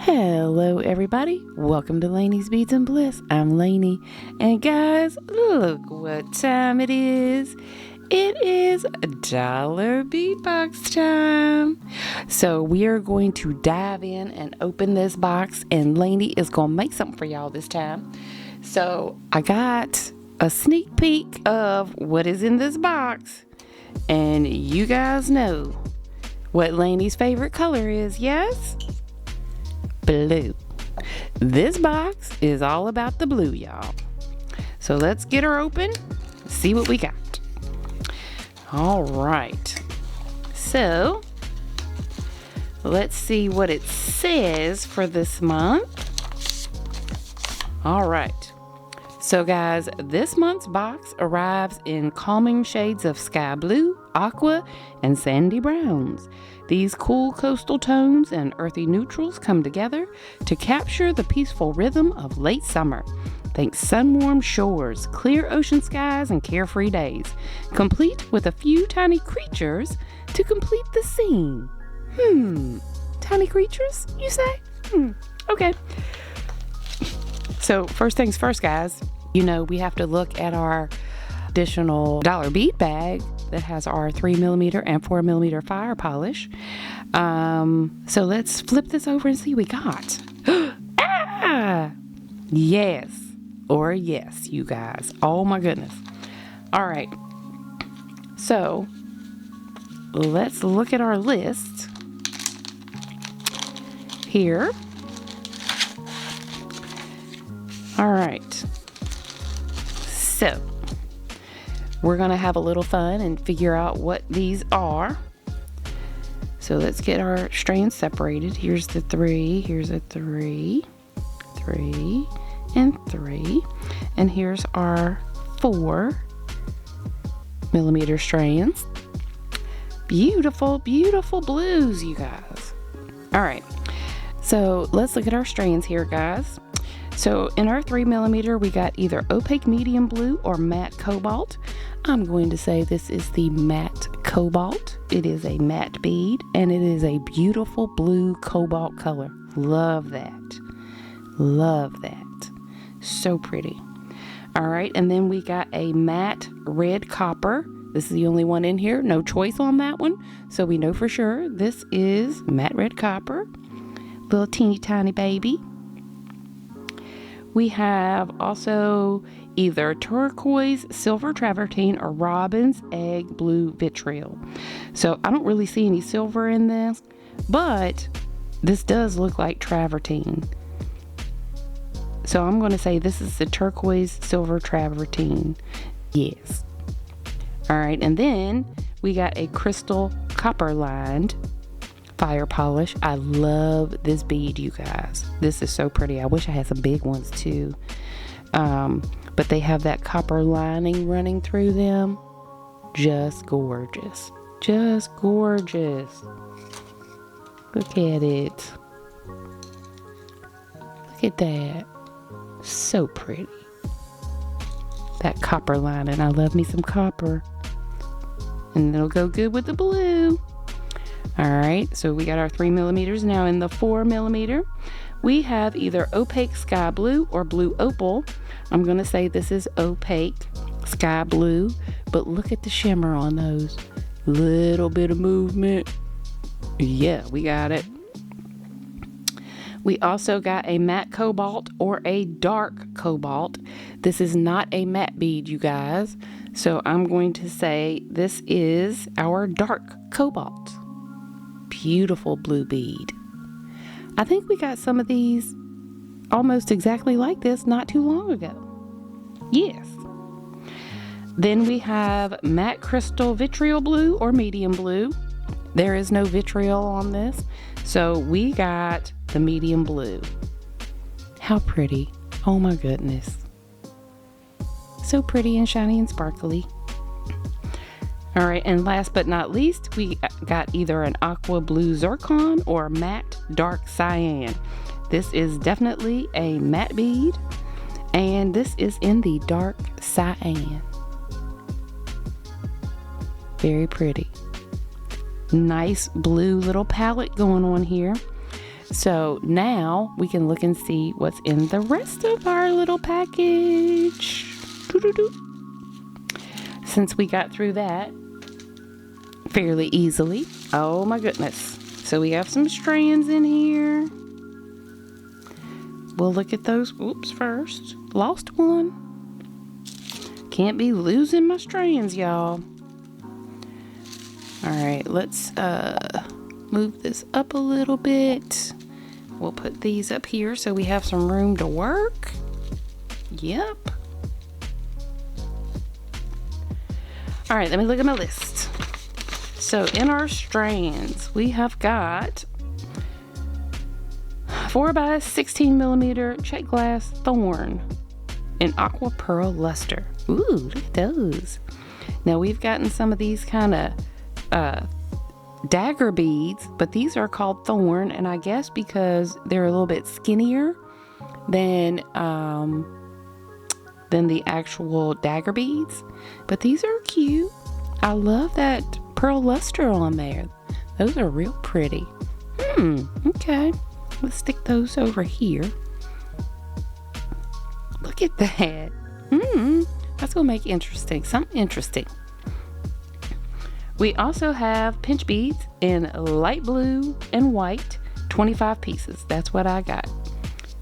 Hello everybody, welcome to Laney's Beads and Bliss. I'm Laney, and guys, look what time it is. It is Dollar Bead Box time. So we are going to dive in and open this box, and Laney is going to make something for y'all this time. So I got a sneak peek of what is in this box, and you guys know what Laney's favorite color is, yes? Blue. This box is all about the blue, y'all. So let's get her open, see what we got. All right. So let's see what it says for this month. All right. So guys, this month's box arrives in calming shades of sky blue, aqua, and sandy browns. These cool coastal tones and earthy neutrals come together to capture the peaceful rhythm of late summer. Think sun-warmed shores, clear ocean skies, and carefree days, complete with a few tiny creatures to complete the scene. Tiny creatures, you say? Okay. So first things first, guys, you know we have to look at our additional Dollar Bead Bag that has our 3mm and 4mm fire polish. So let's flip this over and see what we got. Yes, or yes, you guys. Oh my goodness. All right. So let's look at our list here. All right. So we're going to have a little fun and figure out what these are. So let's get our strands separated. Here's the 3, here's a 3, 3, and 3. And here's our 4mm strands. Beautiful, beautiful blues, you guys. All right. So let's look at our strands here, guys. So in our 3mm, we got either opaque medium blue or matte cobalt. I'm going to say this is the matte cobalt. It is a matte bead, and it is a beautiful blue cobalt color. Love that. Love that. So pretty. All right, and then we got a matte red copper. This is the only one in here. No choice on that one. So we know for sure this is matte red copper. Little teeny tiny baby. We have also either turquoise, silver travertine, or robin's egg blue vitriol. So I don't really see any silver in this, but this does look like travertine. So I'm going to say this is the turquoise silver travertine. Yes. All right, and then we got a crystal copper lined fire polish. I love this bead, you guys. This is so pretty. I wish I had some big ones too. But they have that copper lining running through them. Just gorgeous. Just gorgeous. Look at it. Look at that. So pretty. That copper lining. I love me some copper. And it'll go good with the blue. All right, so we got our 3mm. Now in the 4mm, we have either opaque sky blue or blue opal. I'm going to say this is opaque sky blue, but look at the shimmer on those. Little bit of movement. Yeah, we got it. We also got a matte cobalt or a dark cobalt. This is not a matte bead, you guys. So I'm going to say this is our dark cobalt. Beautiful blue bead. I think we got some of these almost exactly like this not too long ago. Yes. Then we have matte crystal vitriol blue or medium blue. There is no vitriol on this, so we got the medium blue. How pretty. Oh my goodness. So pretty and shiny and sparkly. All right, and last but not least, we got either an aqua blue zircon or matte dark cyan. This is definitely a matte bead, and this is in the dark cyan. Very pretty. Nice blue little palette going on here. So now we can look and see what's in the rest of our little package. Doo-doo-doo. Since we got through that fairly easily. Oh my goodness. So we have some strands in here. We'll look at those. Oops, first. Lost one. Can't be losing my strands, y'all. Alright, let's move this up a little bit. We'll put these up here so we have some room to work. Yep. Alright, let me look at my list. So in our strands, we have got 4x16mm check glass thorn in aqua pearl luster. Ooh, look at those. Now we've gotten some of these kind of dagger beads, but these are called thorn, and I guess because they're a little bit skinnier than the actual dagger beads. But these are cute. I love that pearl luster on there. Those are real pretty. Okay. Let's stick those over here. Look at that. That's gonna make something interesting. We also have pinch beads in light blue and white, 25 pieces. That's what I got.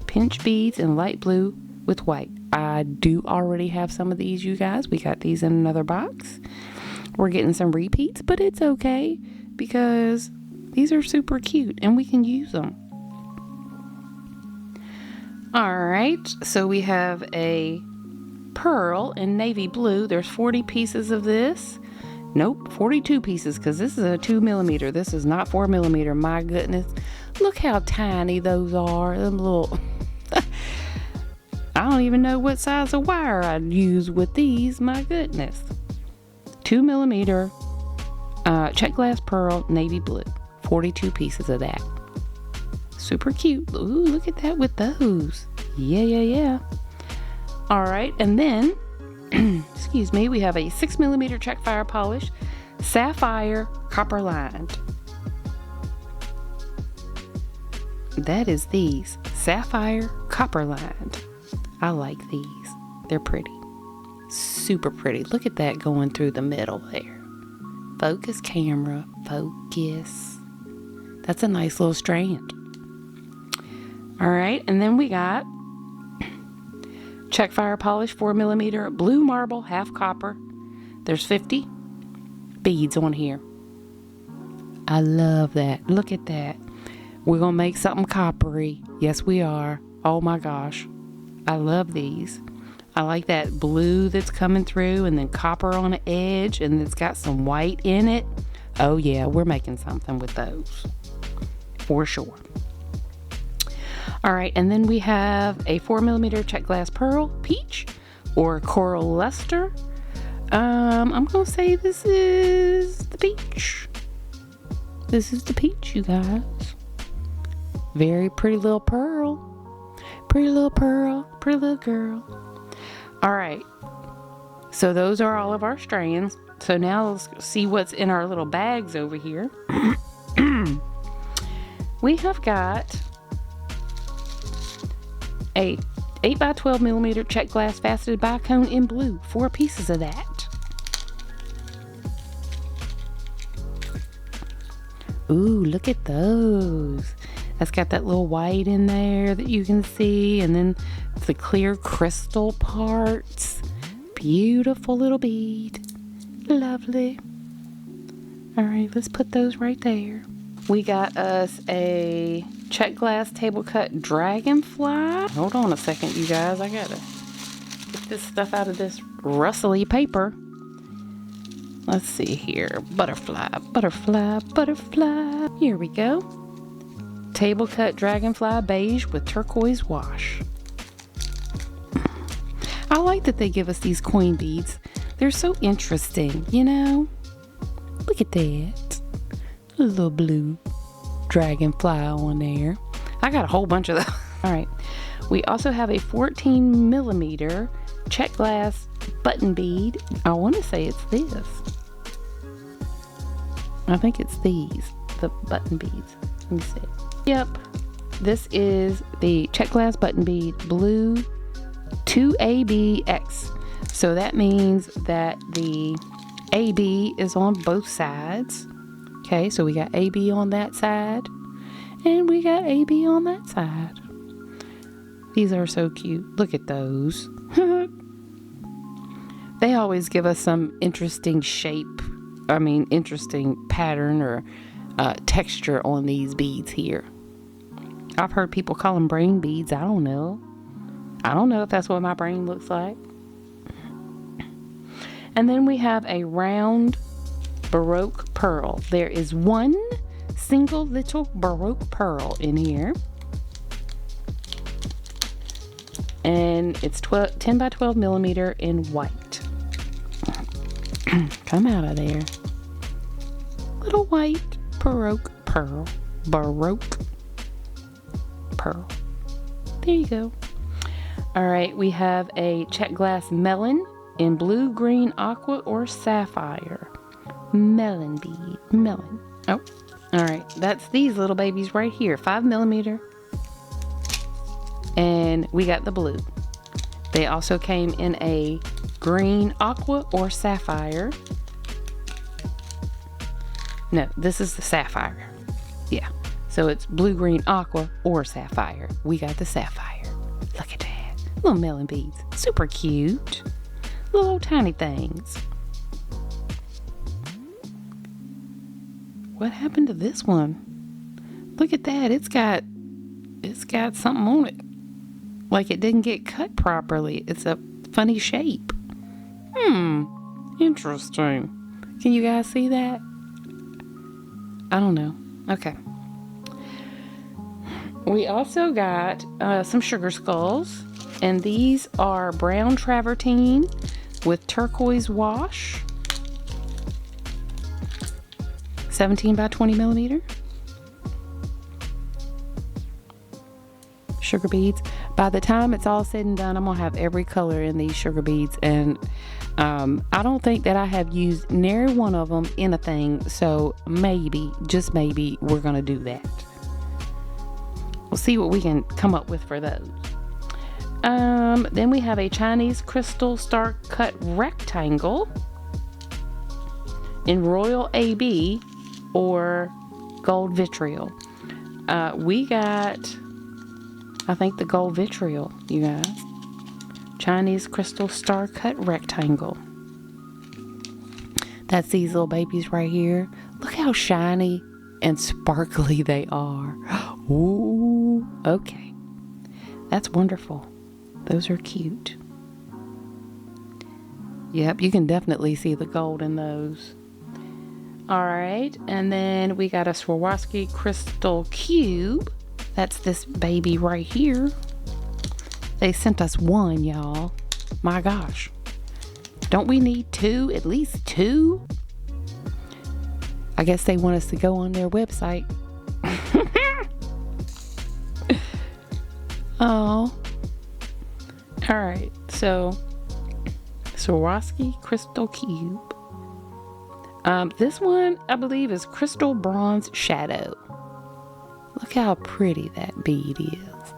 Pinch beads in light blue with white. I do already have some of these, you guys. We got these in another box. We're getting some repeats, but it's okay because these are super cute and we can use them. All right, so we have a pearl in navy blue. There's 40 pieces of this. Nope, 42 pieces because this is a 2mm. This is not 4mm. My goodness. Look how tiny those are. Them little... I don't even know what size of wire I'd use with these. My goodness. 2mm check glass pearl navy blue. 42 pieces of that. Super cute. Ooh, look at that with those. Yeah. All right, and then... excuse me, we have a 6mm check fire polish, sapphire copper lined. That is these, sapphire copper lined. I like these. They're pretty. Super pretty. Look at that going through the middle there. Focus camera, focus. That's a nice little strand. All right, and then we got check fire polish 4mm blue marble half copper. There's 50 beads on here. I love that. Look at that. We're gonna make something coppery. Yes, we are. Oh my gosh, I love these. I like that blue that's coming through and then copper on the edge and it's got some white in it. Oh yeah, we're making something with those for sure. All right, and then we have a 4mm check glass pearl peach or coral luster. I'm gonna say this is the peach. This is the peach, you guys. Very pretty little pearl. Pretty little pearl, pretty little girl. All right, so those are all of our strands. So now let's see what's in our little bags over here. We have got a 8x12mm check glass faceted bicone in blue. 4 pieces of that. Ooh, look at those. That's got that little white in there that you can see, and then the clear crystal parts. Beautiful little bead. Lovely. All right, let's put those right there. We got us a check glass table cut dragonfly. Hold on a second, you guys. I gotta get this stuff out of this rustly paper. Let's see here. Butterfly, butterfly, butterfly. Here we go. Table cut dragonfly beige with turquoise wash. I like that they give us these coin beads. They're so interesting, you know? Look at that. A little blue dragonfly on there. I got a whole bunch of those. All right. We also have a 14mm check glass button bead. I want to say it's this. I think it's these, the button beads. Let me see. Yep. this is the check glass button bead blue 2ABX. So that means that the AB is on both sides. Okay, so we got AB on that side and we got AB on that side. These are so cute. Look at those. They always give us some interesting interesting pattern or texture on these beads here. I've heard people call them brain beads. I don't know if that's what my brain looks like. And then we have a round Baroque pearl. There is one single little Baroque pearl in here. And it's 10 by 12 millimeter in white. Come out of there. Little white Baroque pearl. Baroque pearl. There you go. All right, we have a check glass melon in blue, green, aqua, or sapphire. Melon bead. Melon. Oh, all right. That's these little babies right here. 5 millimeter. And we got the blue. They also came in a green, aqua, or sapphire. No, this is the sapphire. Yeah. So it's blue, green, aqua, or sapphire. We got the sapphire. Look at that. Little melon beads. Super cute. Little tiny things. What happened to this one? Look at that. It's got something on it. Like it didn't get cut properly. It's a funny shape. Interesting. Can you guys see that? I don't know. Okay. We also got some sugar skulls. And these are brown travertine with turquoise wash. 17 by 20 millimeter. Sugar beads. By the time it's all said and done, I'm gonna have every color in these sugar beads, and I don't think that I have used nary one of them in a thing, so maybe, just maybe, we're gonna do that. We'll see what we can come up with for those. Then we have a Chinese crystal star cut rectangle in royal AB or gold vitriol. We got, I think, the gold vitriol, you guys. Chinese crystal star cut rectangle. That's these little babies right here. Look how shiny and sparkly they are. Ooh, okay. That's wonderful. Those are cute. Yep, you can definitely see the gold in those. All right, and then we got a Swarovski crystal cube. That's this baby right here. They sent us one, y'all. My gosh. Don't we need two? At least two? I guess they want us to go on their website. Oh. All right, so Swarovski crystal cube. This one, I believe, is crystal bronze shadow. Look how pretty that bead is.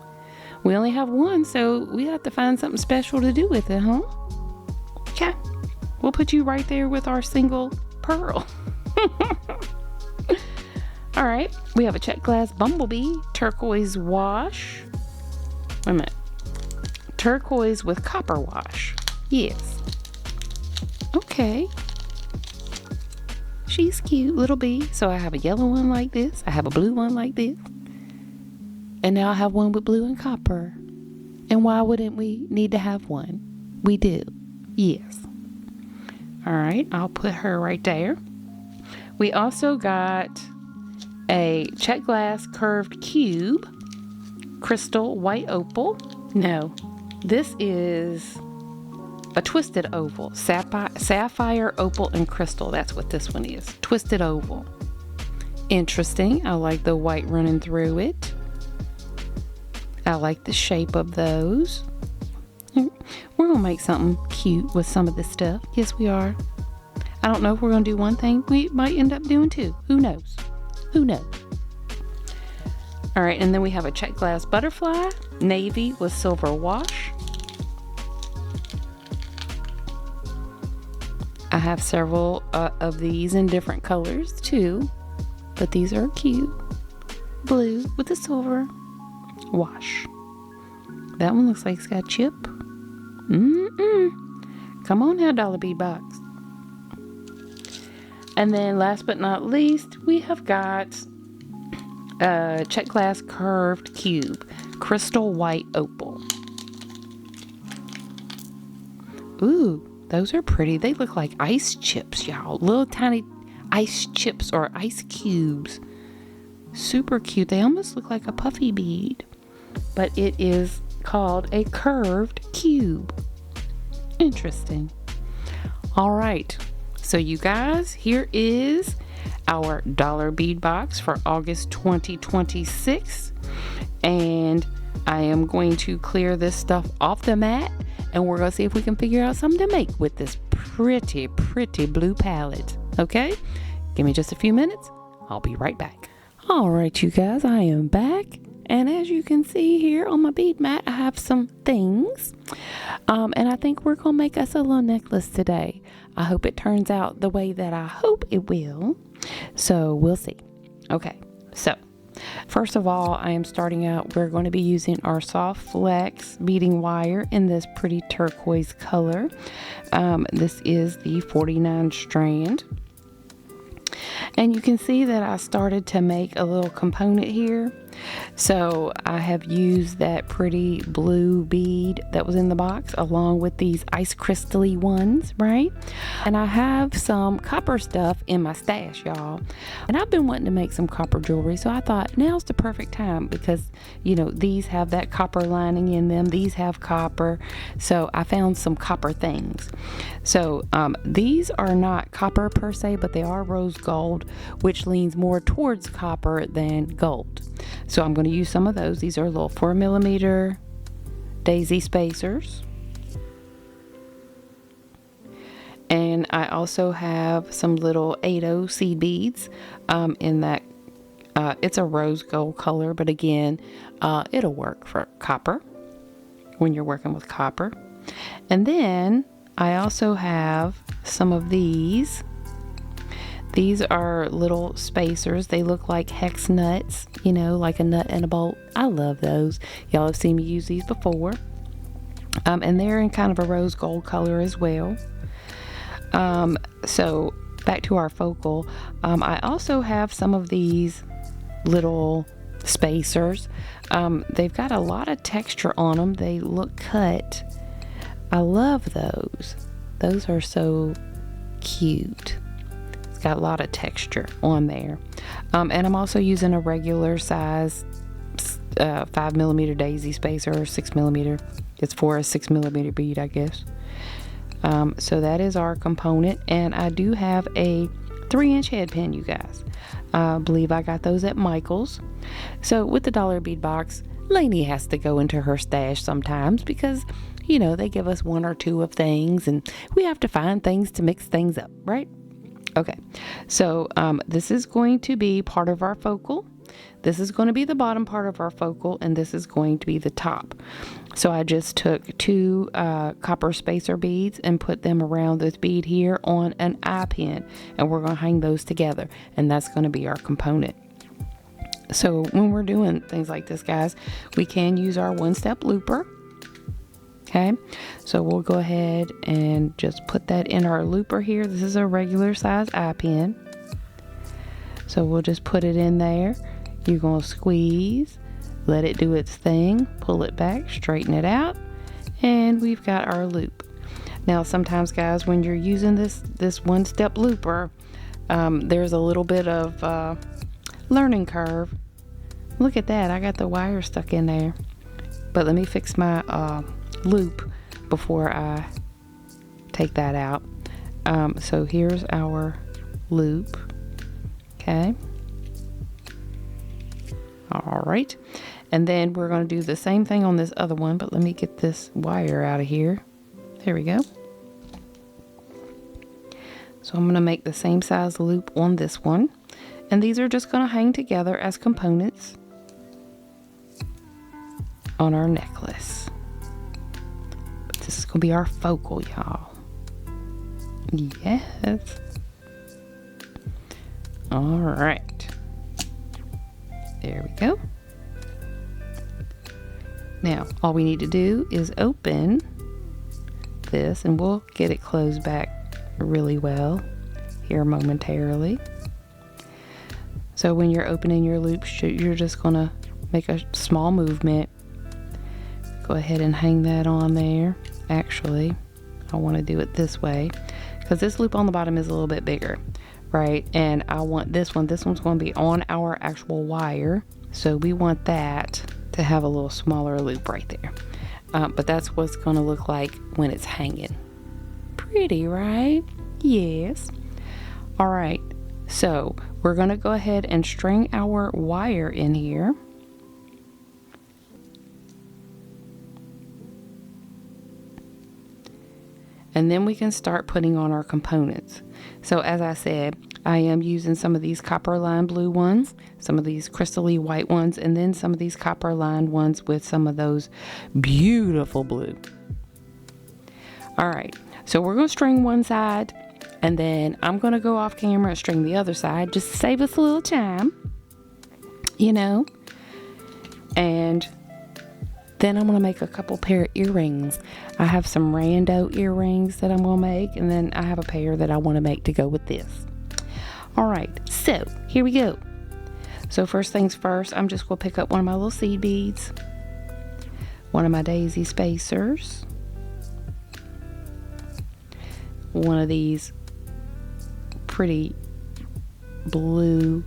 We only have one, so we have to find something special to do with it, huh? Okay. We'll put you right there with our single pearl. All right. We have a check glass bumblebee, turquoise wash. Wait a minute. Turquoise with copper wash. Yes. Okay. She's cute, little bee. So I have a yellow one like this. I have a blue one like this. And now I have one with blue and copper. And why wouldn't we need to have one? We do. Yes. All right. I'll put her right there. We also got a check glass curved cube. Crystal white opal. No. This is a twisted oval. Sapphire, opal, and crystal. That's what this one is. Twisted oval. Interesting. I like the white running through it. I like the shape of those. We're going to make something cute with some of this stuff. Yes, we are. I don't know if we're going to do one thing. We might end up doing two. Who knows? Who knows? All right, and then we have a check glass butterfly, navy with silver wash. I have several of these in different colors too, but these are cute. Blue with a silver wash. That one looks like it's got chip. Come on now, Dollar Bead Box. And then last but not least, we have got a check glass curved cube, crystal white opal. Ooh, those are pretty. They look like ice chips, y'all. Little tiny ice chips or ice cubes. Super cute. They almost look like a puffy bead, but it is called a curved cube. Interesting. All right. So you guys, here is our Dollar Bead Box for August 2026. And I am going to clear this stuff off the mat, and we're going to see if we can figure out something to make with this pretty blue palette. Okay? Give me just a few minutes. I'll be right back. All right, you guys, I am back. And as you can see here on my bead mat, I have some things. And I think we're going to make us a little necklace today. I hope it turns out the way that I hope it will. So we'll see. Okay, so first of all, I am starting out, we're going to be using our soft flex beading wire in this pretty turquoise color. This is the 49 strand. And you can see that I started to make a little component here. So I have used that pretty blue bead that was in the box along with these ice crystal-y ones, right? And I have some copper stuff in my stash, y'all. And I've been wanting to make some copper jewelry, so I thought now's the perfect time because, you know, these have that copper lining in them. These have copper. So I found some copper things. So these are not copper per se, but they are rose gold, which leans more towards copper than gold. So I'm going to use some of those. These are little 4mm daisy spacers. And I also have some little 8/0 seed beads in that. It's a rose gold color, but again, it'll work for copper when you're working with copper. And then I also have some of these. These are little spacers. They look like hex nuts, you know, like a nut and a bolt. I love those. Y'all have seen me use these before. And they're in kind of a rose gold color as well. So back to our focal. I also have some of these little spacers. They've got a lot of texture on them. They look cut. I love those. Those are so cute. It's got a lot of texture on there. And I'm also using a regular size 5mm daisy spacer or 6mm. It's for a 6mm bead, I guess. So that is our component. And I do have a 3-inch head pin, you guys. I believe I got those at Michael's. So with the Dollar Bead Box, Laney has to go into her stash sometimes because, you know, they give us 1 or 2 of things and we have to find things to mix things up, right? Okay, so this is going to be part of our focal. This is going to be the bottom part of our focal, and this is going to be the top. So I just took 2 copper spacer beads and put them around this bead here on an eye pin, and we're going to hang those together, and that's going to be our component. So when we're doing things like this, guys, we can use our 1-step looper. Okay, so we'll go ahead and just put that in our looper here. This is a regular size eye pin. So we'll just put it in there. You're going to squeeze, let it do its thing, pull it back, straighten it out, and we've got our loop. Now sometimes, guys, when you're using this 1-step looper, there's a little bit of learning curve. Look at that, I got the wire stuck in there. But let me fix my loop before I take that out. So here's our loop. Okay. All right. And then we're going to do the same thing on this other one, but let me get this wire out of here. There we go. So I'm going to make the same size loop on this one. And these are just going to hang together as components. on our necklace. But this is going to be our focal, y'all. Yes. All right. There we go. Now, all we need to do is open this, and we'll get it closed back really well here momentarily. So when you're opening your loops, you're just going to make a small movement. Go ahead and hang that on there. Actually, I want to do it this way because this loop on the bottom is a little bit bigger, right? And I want this one's going to be on our actual wire. So we want that to have a little smaller loop right there. But that's what it's going to look like when it's hanging. Pretty, right? Yes. All right. So we're going to go ahead and string our wire in here. And then we can start putting on our components. So as I said, I am using some of these copper lined blue ones, some of these crystally white ones, and then some of these copper lined ones with some of those beautiful blue. All right, so we're going to string one side, and then I'm going to go off camera and string the other side just to save us a little time, you know. And then I'm going to make a couple pair of earrings. I have some rando earrings that I'm going to make, and then I have a pair that I want to make to go with this. All right, so here we go. So first things first, I'm just going to pick up one of my little seed beads, one of my daisy spacers, one of these pretty blue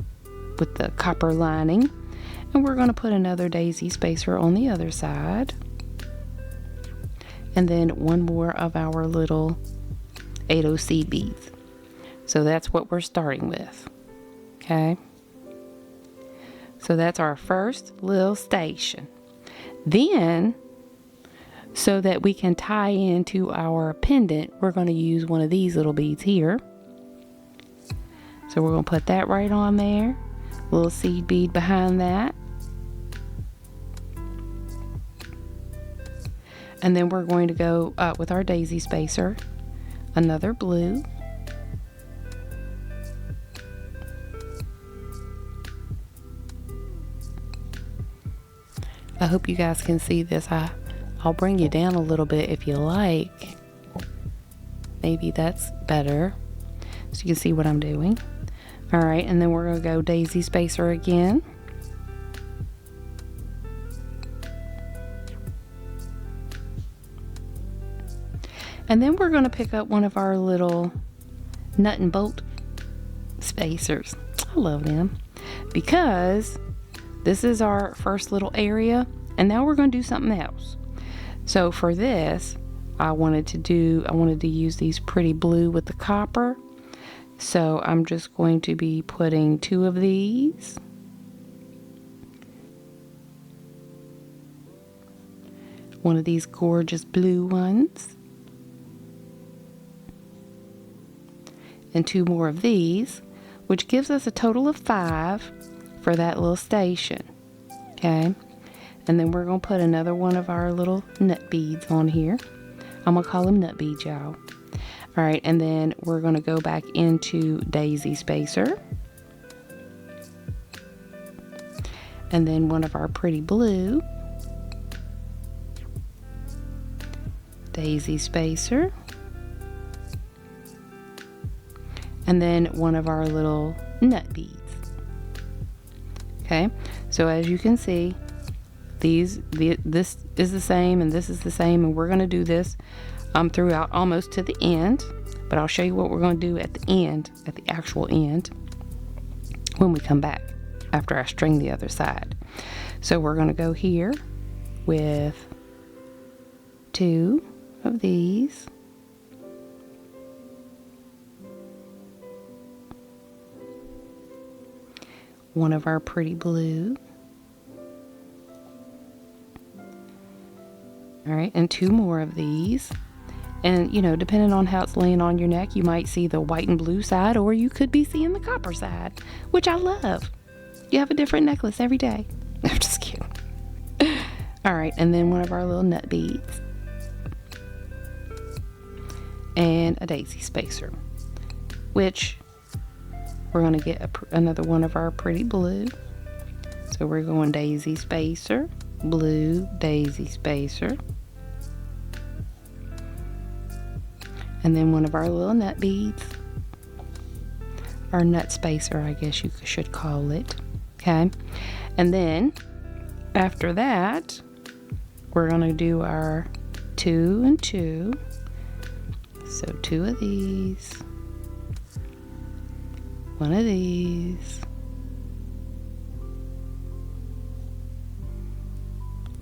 with the copper lining, and we're going to put another daisy spacer on the other side, and then one more of our little 8/0 seed beads. So that's what we're starting with. Okay, so that's our first little station. Then, so that we can tie into our pendant, we're going to use one of these little beads here. So we're going to put that right on there, little seed bead behind that. And then we're going to go with our daisy spacer, another blue. I hope you guys can see this. I'll bring you down a little bit if you like. Maybe that's better, so you can see what I'm doing. All right, and then we're going to go daisy spacer again. And then we're going to pick up one of our little nut and bolt spacers. I love them because this is our first little area, and now we're going to do something else. So for this, I wanted to use these pretty blue with the copper. So I'm just going to be putting 2 of these. One of these gorgeous blue ones. And 2 more of these, which gives us a total of 5 for that little station. Okay, and then we're going to put another one of our little nut beads on here. I'm going to call them nut beads, y'all. All right, and then we're going to go back into daisy spacer. And then one of our pretty blue. Daisy spacer. And then one of our little nut beads. Okay, so as you can see, this is the same and this is the same, and we're going to do this throughout almost to the end, but I'll show you what we're going to do at the end, at the actual end, when we come back after I string the other side. So we're going to go here with 2 of these. One of our pretty blue. All right, and 2 more of these. And, you know, depending on how it's laying on your neck, you might see the white and blue side, or you could be seeing the copper side, which I love. You have a different necklace every day. I'm just kidding. All right, and then one of our little nut beads and a daisy spacer, which we're going to get another one of our pretty blue. So we're going daisy spacer, blue, daisy spacer, and then one of our little nut beads, our nut spacer, I guess you should call it. Okay, and then after that, we're going to do our 2 and 2. So 2 of these, 1 of these,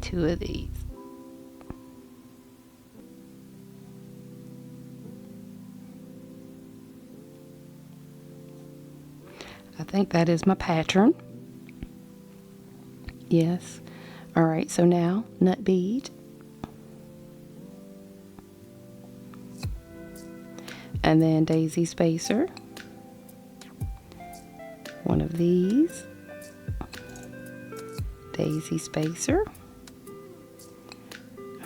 2 of these. I think that is my pattern. Yes. All right, so now nut bead. And then daisy spacer. 1 of these. Daisy spacer.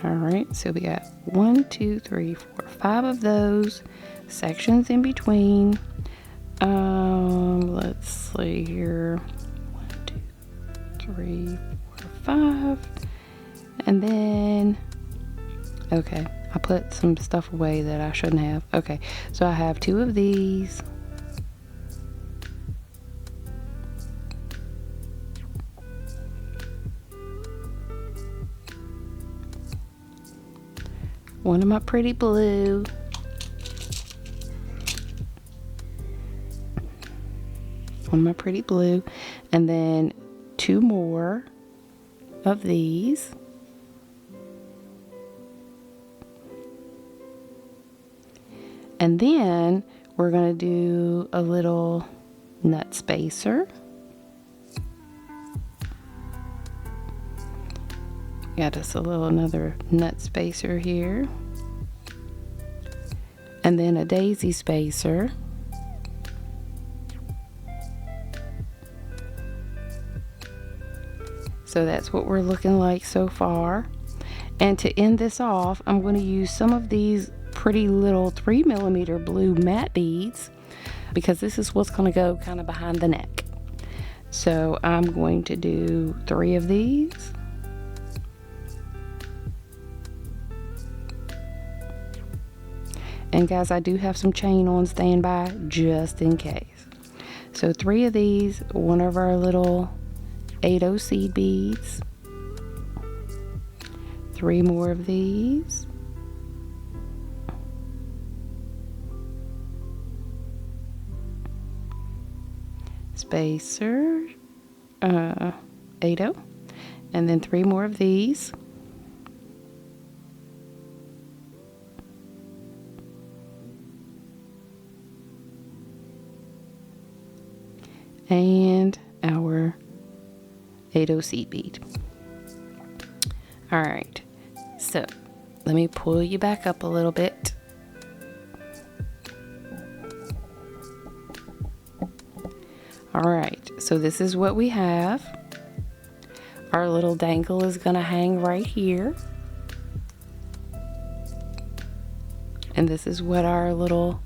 All right, so we got 1, 2, 3, 4, 5 of those sections in between. Let's see here. 1, 2, 3, 4, 5. And then, okay, I put some stuff away that I shouldn't have. Okay, so I have 2 of these. One of my pretty blue. One of my pretty blue. And then 2 more of these. And then we're going to do a little nut spacer. Got us another nut spacer here. And then a daisy spacer. So that's what we're looking like so far. And to end this off, I'm going to use some of these pretty little 3mm blue matte beads, because this is what's going to go kind of behind the neck. So I'm going to do 3 of these. And guys, I do have some chain on standby just in case. So 3 of these, one of our little 8/0 seed beads, 3 more of these, spacer, 8/0, and then 3 more of these. And our 8/0 seed bead. All right, so let me pull you back up a little bit. All right, so this is what we have. Our little dangle is gonna hang right here. And this is what our little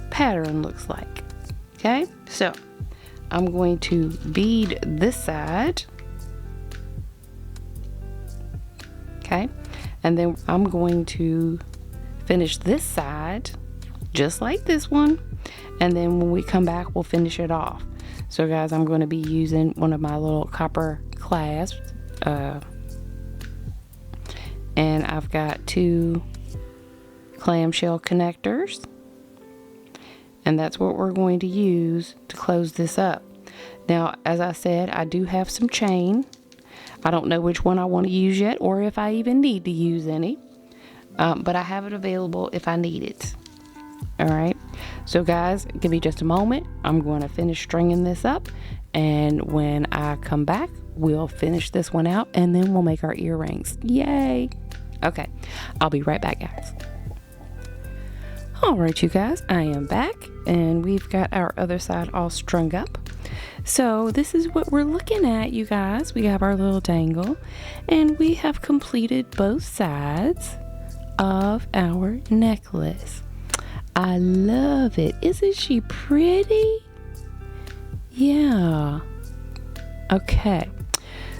pattern looks like. Okay, so I'm going to bead this side. Okay, and then I'm going to finish this side just like this one, and then when we come back we'll finish it off. So guys, I'm going to be using one of my little copper clasps, and I've got 2 clamshell connectors. And that's what we're going to use to close this up. Now, as I said, I do have some chain. I don't know which one I want to use yet, or if I even need to use any. But I have it available if I need it. All right. So guys, give me just a moment. I'm going to finish stringing this up. And when I come back, we'll finish this one out, and then we'll make our earrings. Yay. Okay. I'll be right back, guys. All right, you guys, I am back, and we've got our other side all strung up. So this is what we're looking at, you guys. We have our little dangle, and we have completed both sides of our necklace. I love it. Isn't she pretty? Yeah. Okay.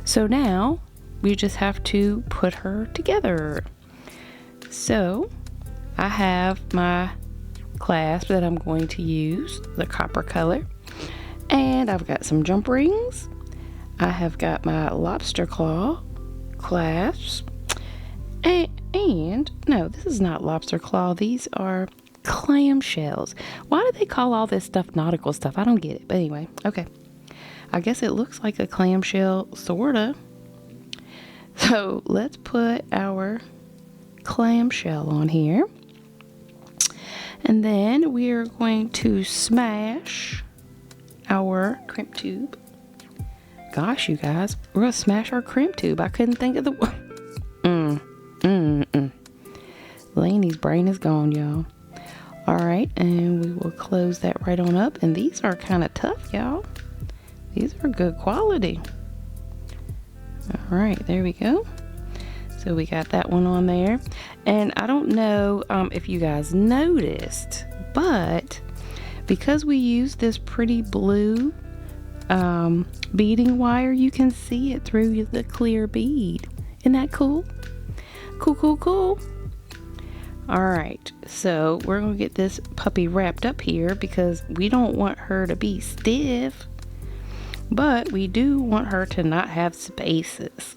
So now we just have to put her together. So I have my clasp that I'm going to use, the copper color. And I've got some jump rings. I have got my lobster claw clasps. And no, this is not lobster claw. These are clam shells. Why do they call all this stuff nautical stuff? I don't get it. But anyway, okay. I guess it looks like a clamshell, sorta. So let's put our clamshell on here. And then we are going to smash our crimp tube. Gosh, you guys, we're going to smash our crimp tube. I couldn't think of the... Laney's brain is gone, y'all. Alright, and we will close that right on up. And these are kind of tough, y'all. These are good quality. Alright, there we go. So we got that one on there. And I don't know if you guys noticed, but because we use this pretty blue beading wire, you can see it through the clear bead. Isn't that cool? Cool. Alright, so we're going to get this puppy wrapped up here because we don't want her to be stiff, but we do want her to not have spaces.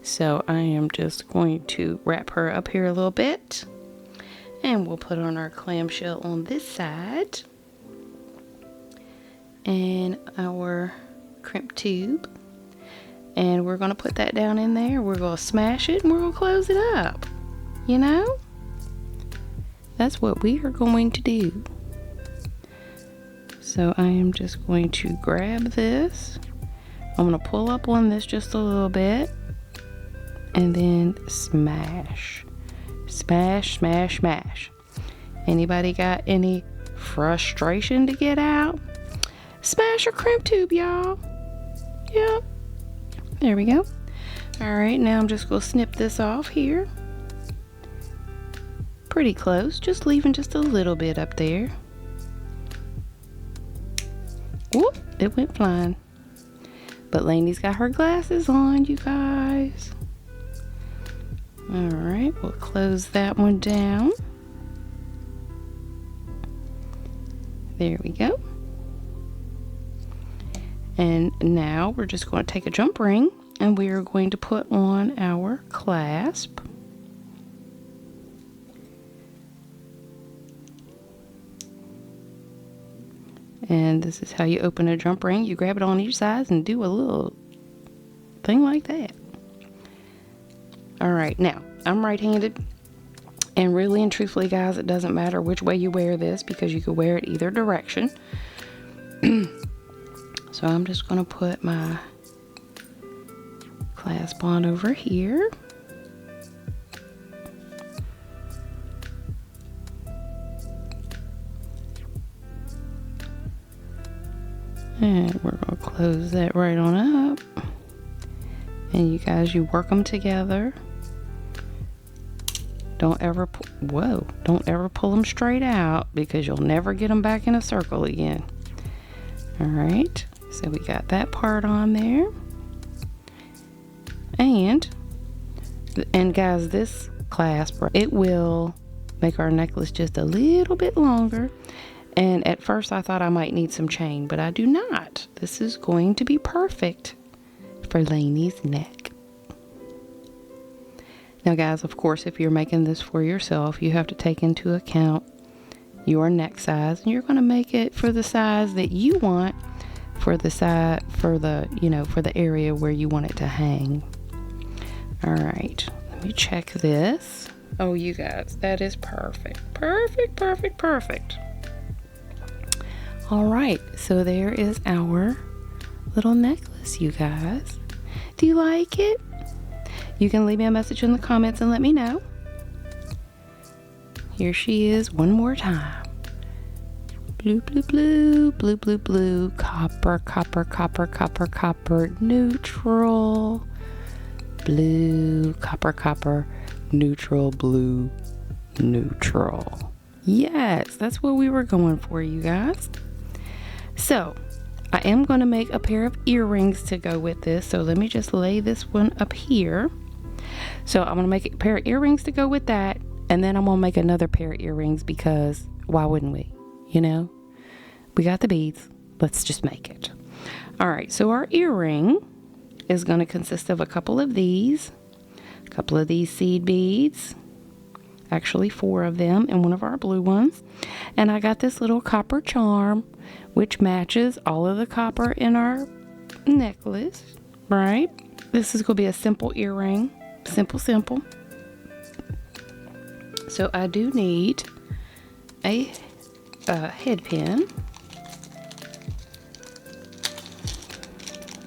So I am just going to wrap her up here a little bit, and we'll put on our clamshell on this side and our crimp tube, and we're going to put that down in there. We're going to smash it and we're going to close it up. You know, that's what we are going to do. So I am just going to grab this. I'm going to pull up on this just a little bit and then smash. Anybody got any frustration to get out? Smash your crimp tube, y'all. Yep. There we go. Alright, now I'm just going to snip this off here. Pretty close, just leaving just a little bit up there. Whoop, it went flying. But Laney's got her glasses on, you guys. Alright, we'll close that one down. There we go. And now we're just going to take a jump ring and we are going to put on our clasp. And this is how you open a jump ring. You grab it on each side and do a little thing like that. Alright, now I'm right-handed, and really and truthfully, guys, it doesn't matter which way you wear this because you can wear it either direction. So I'm just going to put my clasp on over here. And we're going to close that right on up. And you guys, you work them together. Don't ever pull them straight out because you'll never get them back in a circle again. Alright, so we got that part on there. And guys, this clasp, it will make our necklace just a little bit longer. And at first I thought I might need some chain, but I do not. This is going to be perfect for Laney's neck. Now guys, of course, if you're making this for yourself, you have to take into account your neck size, and you're going to make it for the size that you want for the side, for the area where you want it to hang. All right, let me check this. Oh, you guys, that is perfect. Perfect. All right, so there is our little necklace, you guys. Do you like it? You can leave me a message in the comments and let me know. Here she is one more time. Blue, blue, blue, blue, blue, blue, copper, copper, copper, copper, copper, neutral, blue, copper, copper, neutral, blue, neutral. Yes, that's what we were going for, you guys. So I am going to make a pair of earrings to go with this. So let me just lay this one up here. So I'm going to make a pair of earrings to go with that. And then I'm going to make another pair of earrings because why wouldn't we? You know, we got the beads. Let's just make it. All right. So our earring is going to consist of a couple of these seed beads. Actually 4 of them and one of our blue ones. And I got this little copper charm which matches all of the copper in our necklace, right? This is going to be a simple earring. Simple. So I do need a head pin.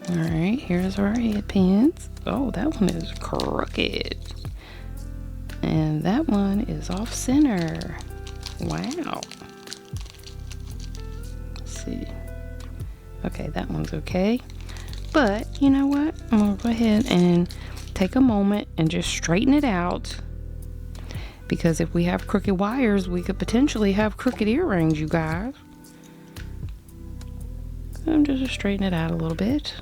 All right, here's our head pins. Oh, that one is crooked. And that one is off center. Wow. Let's see. Okay, that one's okay. But you know what? I'm gonna go ahead and take a moment and just straighten it out. Because if we have crooked wires, we could potentially have crooked earrings, you guys. I'm just straighten it out a little bit.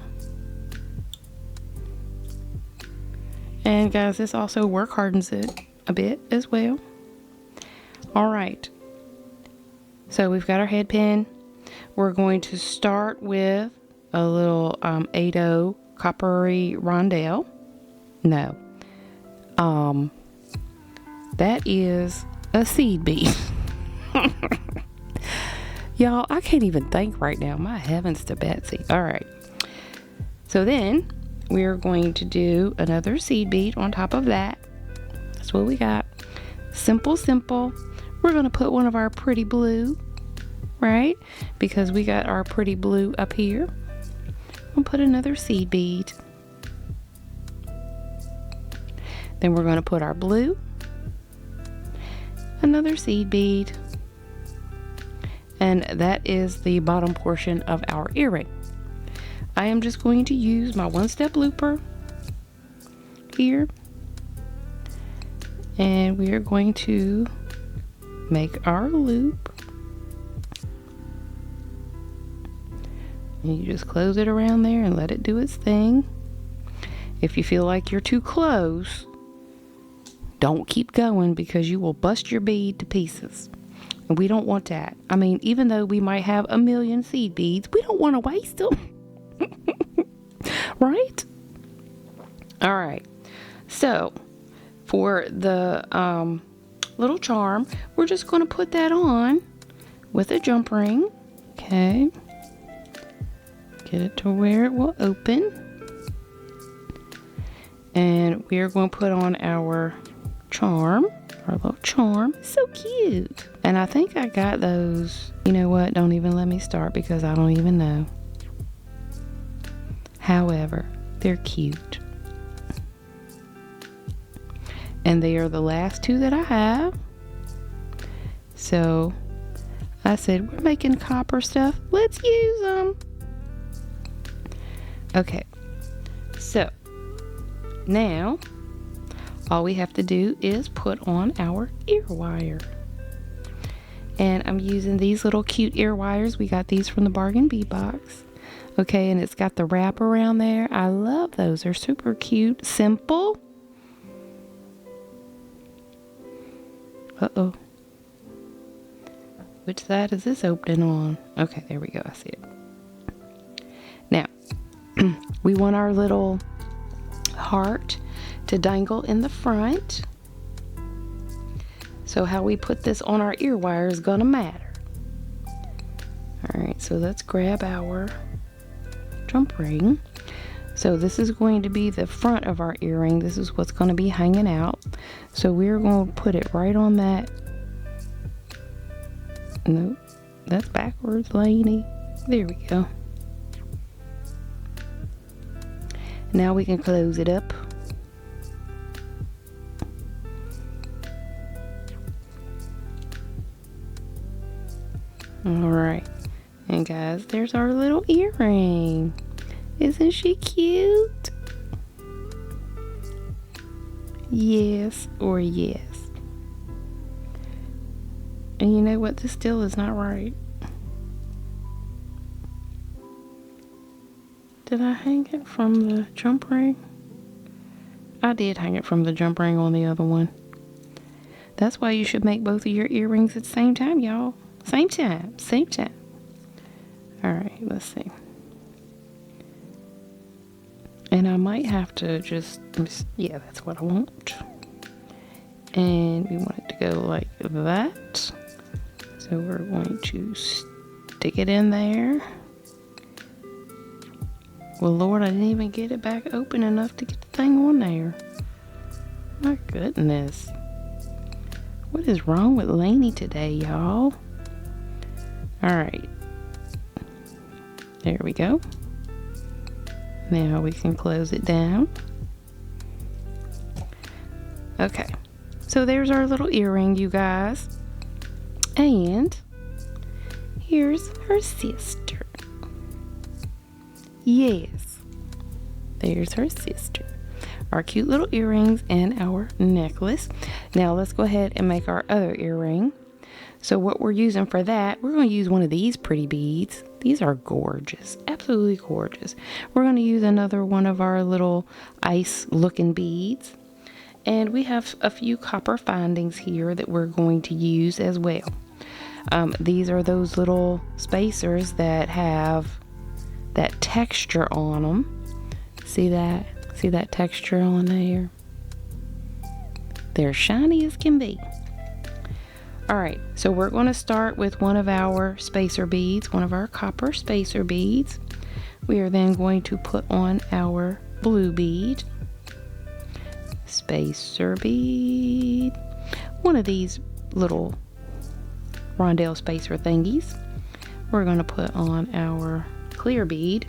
And guys, this also work hardens it a bit as well. All right. So we've got our head pin. We're going to start with a little 8/0 coppery rondelle. No. That is a seed bead. Y'all, I can't even think right now. My heavens to Betsy. All right. So then we're going to do another seed bead on top of that. That's what we got. Simple. We're going to put one of our pretty blue, right? Because we got our pretty blue up here. We'll put another seed bead. Then we're going to put our blue, another seed bead, and that is the bottom portion of our earring. I am just going to use my one-step looper here, and we are going to make our loop. And you just close it around there and let it do its thing. If you feel like you're too close, don't keep going because you will bust your bead to pieces. And we don't want that. I mean, even though we might have a million seed beads, we don't want to waste them. Right? All right. So for the little charm, we're just going to put that on with a jump ring. Okay. Get it to where it will open. And we are going to put on our charm, our little charm. So cute. And I think I got those. You know what? Don't even let me start because I don't even know. However, they're cute. And they are the last 2 that I have. So I said, we're making copper stuff. Let's use them. Okay. So now all we have to do is put on our ear wire. And I'm using these little cute ear wires. We got these from the Bargain Bead Box. Okay, and it's got the wrap around there. I love those. They're super cute. Simple. Uh-oh. Which side is this opening on? Okay, there we go. I see it. Now, we want our little heart to dangle in the front. So how we put this on our ear wire is gonna matter. All right, so let's grab our jump ring. So this is going to be the front of our earring. This is what's going to be hanging out. So we're going to put it right on that. Nope, that's backwards, Laney. There we go. Now we can close it up. All right. And guys, there's our little earring. Isn't she cute? Yes or yes. And you know what? This still is not right. Did I hang it from the jump ring? I did hang it from the jump ring on the other one. That's why you should make both of your earrings at the same time, y'all. Same time. Same time. Alright, let's see. And I might have to just... Yeah, that's what I want. And we want it to go like that. So we're going to stick it in there. Well, Lord, I didn't even get it back open enough to get the thing on there. My goodness. What is wrong with Laney today, y'all? Alright. There we go. Now we can close it down. Okay. So there's our little earring, you guys. And here's her sister. Yes. There's her sister. Our cute little earrings and our necklace. Now let's go ahead and make our other earring. So what we're using for that, we're going to use one of these pretty beads. These are gorgeous. Absolutely gorgeous. We're going to use another one of our little ice looking beads. And we have a few copper findings here that we're going to use as well. These are those little spacers that have that texture on them. See that? See that texture on there? They're shiny as can be. Alright, so we're going to start with one of our spacer beads, one of our copper spacer beads. We are then going to put on our blue bead. Spacer bead. One of these little rondelle spacer thingies. We're going to put on our clear bead.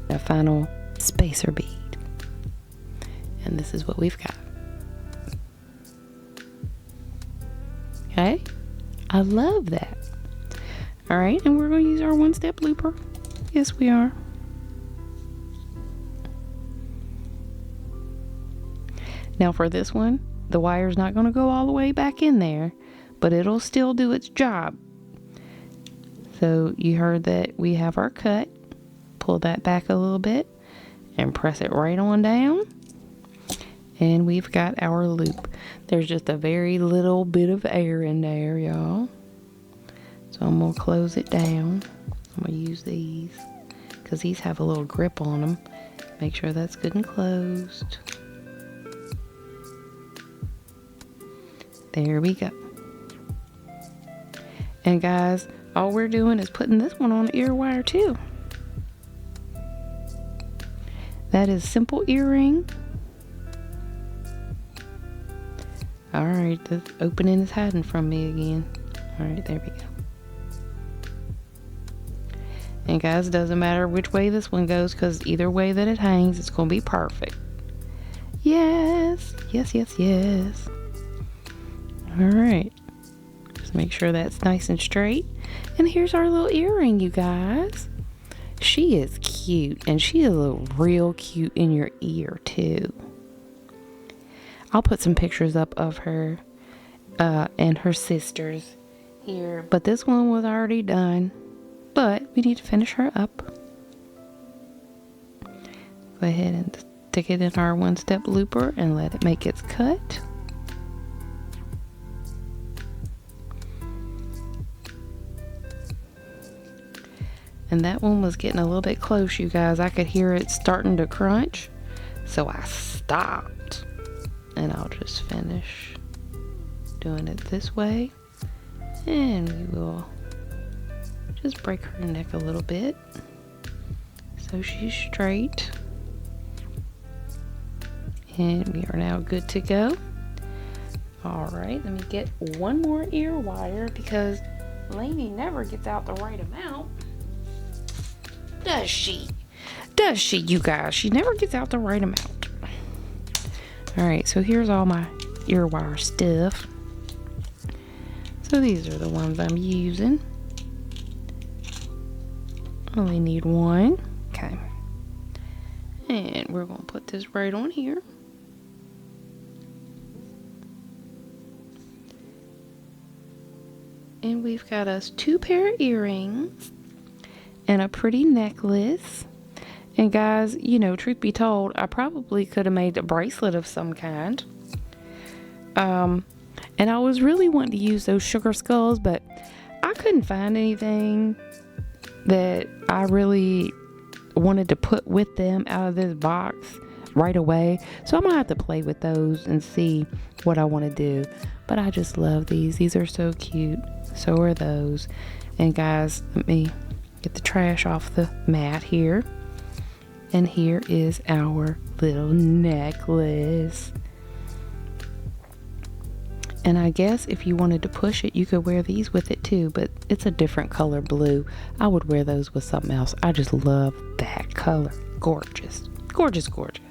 A final spacer bead. And this is what we've got. Okay, I love that. All right, and we're going to use our one-step looper. Yes, we are. Now for this one, the wire's not going to go all the way back in there, but it'll still do its job. So you heard that we have our cut. Pull that back a little bit and press it right on down. And we've got our loop. There's just a very little bit of air in there, y'all. So I'm going to close it down. I'm going to use these because these have a little grip on them. Make sure that's good and closed. There we go. And guys, all we're doing is putting this one on the ear wire too. That is simple earring. Alright, the opening is hiding from me again. Alright, there we go. And guys, it doesn't matter which way this one goes because either way that it hangs, it's going to be perfect. Yes, yes, yes, yes. Alright. Just make sure that's nice and straight. And here's our little earring, you guys. She is cute, and she is real cute in your ear too. I'll put some pictures up of her and her sisters here. But this one was already done. But we need to finish her up. Go ahead and stick it in our one-step looper and let it make its cut. And that one was getting a little bit close, you guys. I could hear it starting to crunch. So I stopped. And I'll just finish doing it this way. And we will just break her neck a little bit so she's straight. And we are now good to go. Alright, let me get one more ear wire because Laney never gets out the right amount. Does she? Does she, you guys? She never gets out the right amount. Alright, so here's all my ear wire stuff. So these are the ones I'm using. Only need one. Okay. And we're going to put this right on here. And we've got us 2 pair of earrings and a pretty necklace. And guys, you know, truth be told, I probably could have made a bracelet of some kind. And I was really wanting to use those sugar skulls, but I couldn't find anything that I really wanted to put with them out of this box right away. So I'm gonna have to play with those and see what I want to do. But I just love these. These are so cute. So are those. And guys, let me get the trash off the mat here. And here is our little necklace. And I guess if you wanted to push it, you could wear these with it too, but it's a different color blue. I would wear those with something else. I just love that color. Gorgeous. Gorgeous, gorgeous.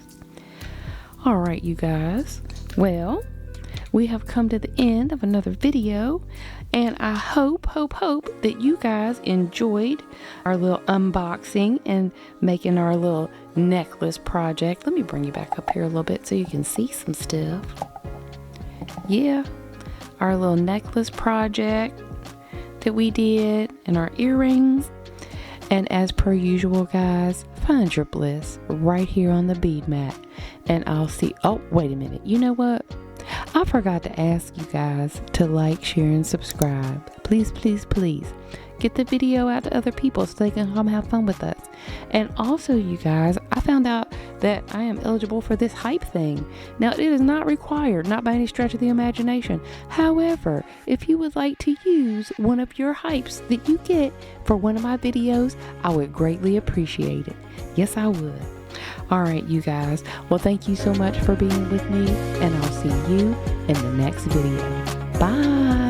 All right, you guys. Well, we have come to the end of another video, and I hope that you guys enjoyed our little unboxing and making our little necklace project. Let me bring you back up here a little bit so you can see some stuff. Yeah, our little necklace project that we did, and our earrings. And as per usual, guys, find your bliss right here on the bead mat. And I'll see, oh, wait a minute. You know what? I forgot to ask you guys to like, share, and subscribe. Please, please, please. Get the video out to other people so they can come have fun with us. And also, you guys, I found out that I am eligible for this hype thing. Now, it is not required, not by any stretch of the imagination. However, if you would like to use one of your hypes that you get for one of my videos, I would greatly appreciate it. Yes, I would. All right, you guys. Well, thank you so much for being with me, and I'll see you in the next video. Bye.